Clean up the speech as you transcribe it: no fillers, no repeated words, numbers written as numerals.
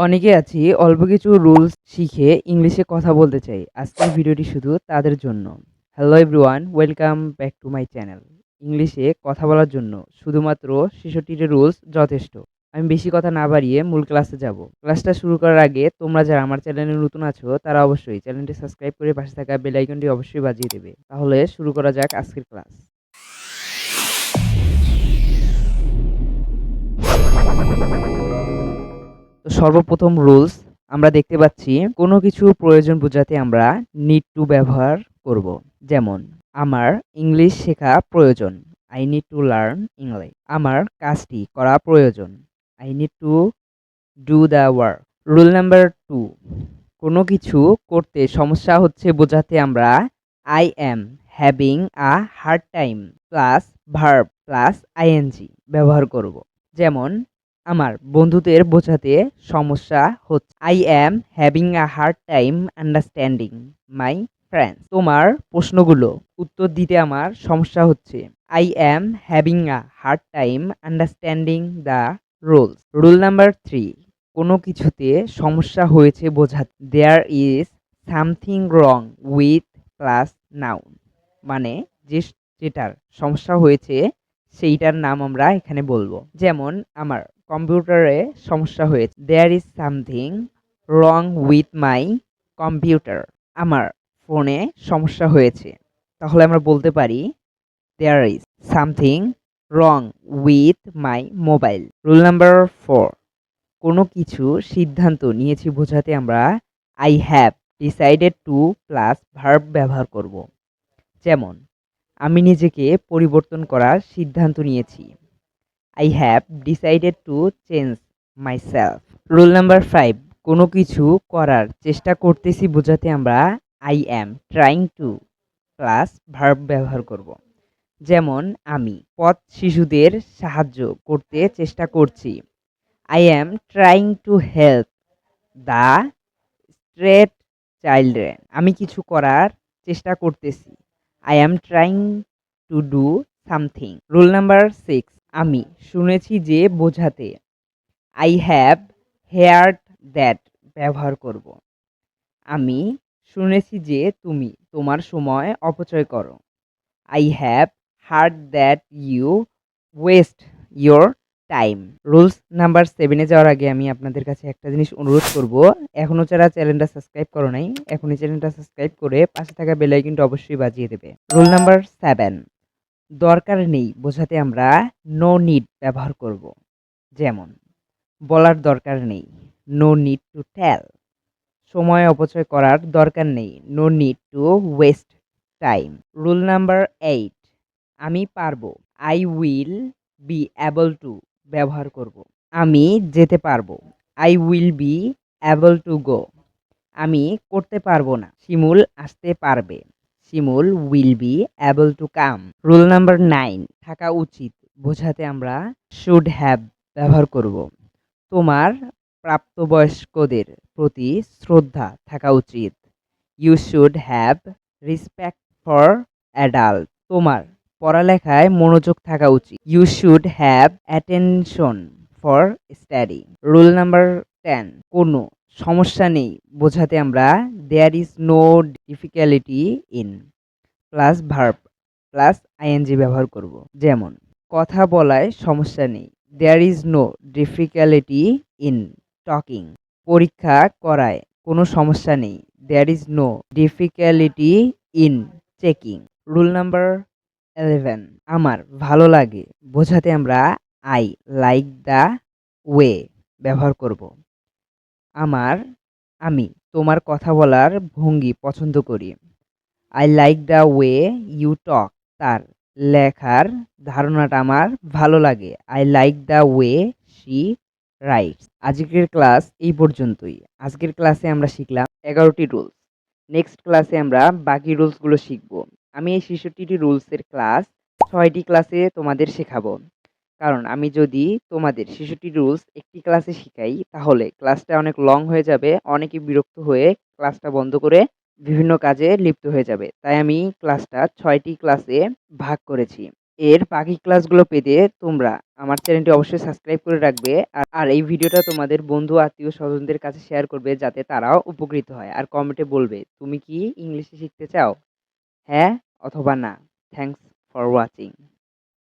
অনেকে আছি অল্প কিছু রুলস শিখে ইংলিশে কথা বলতে চাই। আজকের ভিডিওটি শুধু তাদের জন্য। Hello everyone, welcome back to my channel. ইংলিশে কথা বলার জন্য শুধুমাত্র ৬৬টি রুলস যথেষ্ট। আমি বেশি কথা না বাড়িয়ে মূল ক্লাসে যাব। ক্লাসটা শুরু করার আগে তোমরা যারা আমার চ্যানেলে নতুন আছো তারা অবশ্যই চ্যানেলটি সাবস্ক্রাইব করে পাশে থাকা বেল আইকনটি অবশ্যই বাজিয়ে দেবে। তাহলে শুরু করা যাক আজকের ক্লাস। তো সর্বপ্রথম রুলস আমরা দেখতে পাচ্ছি কোনো কিছু প্রয়োজন বোঝাতে আমরা নিড টু ব্যবহার করব। যেমন আমার ইংলিশ শেখা প্রয়োজন, I need to learn English. আমার কাজটি করা প্রয়োজন, I need to do the work. Rule number 2, কোনো কিছু করতে সমস্যা হচ্ছে বোঝাতে আমরা I am having a hard time plus verb plus ING ব্যবহার করব। যেমন আমার বন্ধুদের বোঝাতে সমস্যা হচ্ছে, I am having a hard time understanding my friends. তোমার প্রশ্নগুলো উত্তর দিতে আমার সমস্যা হচ্ছে, I am having a hard time understanding the rules. Rule number 3, কোনো কিছুতে সমস্যা হয়েছে বোঝাতে there is something wrong with plus noun, মানে যেটার সমস্যা হয়েছে সেইটার নাম আমরা এখানে বলবো। যেমন আমার কম্পিউটারে সমস্যা হয়েছে, there is something wrong with my computer. আমার ফোনে সমস্যা হয়েছে, তাহলে আমরা বলতে পারি there is something wrong with my mobile. Rule number 4, কোনো কিছু সিদ্ধান্ত নিয়েছি বোঝাতে আমরা I have decided to plus verb ব্যবহার করব। যেমন আমি নিজেকে পরিবর্তন করার সিদ্ধান্ত নিয়েছি, I have decided to change myself. Rule number 5, কোনো কিছু করার চেষ্টা করতেছি বোঝাতে আমরা I am trying two plus verb ব্যবহার করব। যেমন আমি পথ শিশুদের সাহায্য করতে চেষ্টা করছি, I am trying to help the straight চাইল্ড্রেন। আমি কিছু করার চেষ্টা করতেছি, I am trying to do something. Rule number 6, আমি শুনেছি যে বোঝাতে আই হ্যাভ হেয়ার্ড দ্যাট ব্যবহার করব। আমি শুনেছি যে তুমি তোমার সময় অপচয় করো, I have heard that you waste your time. Rules number 7 এ যাওয়ার আগে আমি আপনাদের কাছে একটা জিনিস অনুরোধ করব, এখনো যারা চ্যানেলটা সাবস্ক্রাইব করো নাই এখনই চ্যানেলটা সাবস্ক্রাইব করে পাশে থাকা বেল আইকনটা অবশ্যই বাজিয়ে দেবে। রুল নাম্বার 7, দরকার নেই বোঝাতে আমরা নো নিড ব্যবহার করব। যেমন বলার দরকার নেই, নো নিড টু টেল। সময় অপচয় করার দরকার নেই, no need to waste time. Rule number 8, আমি পারবো, I will be able to ব্যবহার করব। আমি যেতে পারবো, I will be able to go. আমি করতে পারবো না, শিমুল আসতে পারবে, Shimul will be able to come. Rule number 9, থাকা উচিত বোঝাতে আমরা শুড হ্যাভ ব্যবহার করব। তোমার প্রাপ্তবয়স্কদের প্রতি শ্রদ্ধা থাকা উচিত, you should have respect for adult. তোমার পড়ালেখায় মনোযোগ থাকা উচিত, you should have attention for study. Rule number 10, কোনো সমস্যা নেই বোঝাতে আমরা there is no difficulty in plus verb plus ING ব্যবহার করব। যেমন কথা বলায় সমস্যা নেই, there is no difficulty in talking. পরীক্ষা করায় কোনো সমস্যা নেই, there is no difficulty in checking. Rule number 11, আমার ভালো লাগে বোঝাতে আমরা আই লাইক দ্য ওয়ে ব্যবহার করব। আমি তোমার কথা বলার ভঙ্গি পছন্দ করি, I like the way you talk. তার লেখার ধারণাটা আমার ভালো লাগে, I like the way she writes. আজকের ক্লাস এই পর্যন্তই। আজকের ক্লাসে আমরা শিখলাম 11টি রুলস। নেক্সট ক্লাসে আমরা বাকি রুলসগুলো শিখব। আমি এই ৬৬টি রুলসের ক্লাস 6টি ক্লাসে তোমাদের শেখাবো। কারণ আমি যদি তোমাদের ৬৬টি রুলস একটি ক্লাসে শিখাই তাহলে ক্লাসটা অনেক লং হয়ে যাবে, অনেকে বিরক্ত হয়ে ক্লাসটা বন্ধ করে বিভিন্ন কাজে লিপ্ত হয়ে যাবে। তাই আমি ক্লাসটা 6টি ক্লাসে ভাগ করেছি। এর বাকি ক্লাসগুলো পেতে তোমরা আমার চ্যানেলটি অবশ্যই সাবস্ক্রাইব করে রাখবে। আর এই ভিডিওটা তোমাদের বন্ধু, আত্মীয়-স্বজনদের কাছে শেয়ার করবে যাতে তারাও উপকৃত হয়। আর কমেন্টে বলবে তুমি কি ইংলিশে শিখতে চাও? হ্যাঁ অথবা না। Thanks for watching.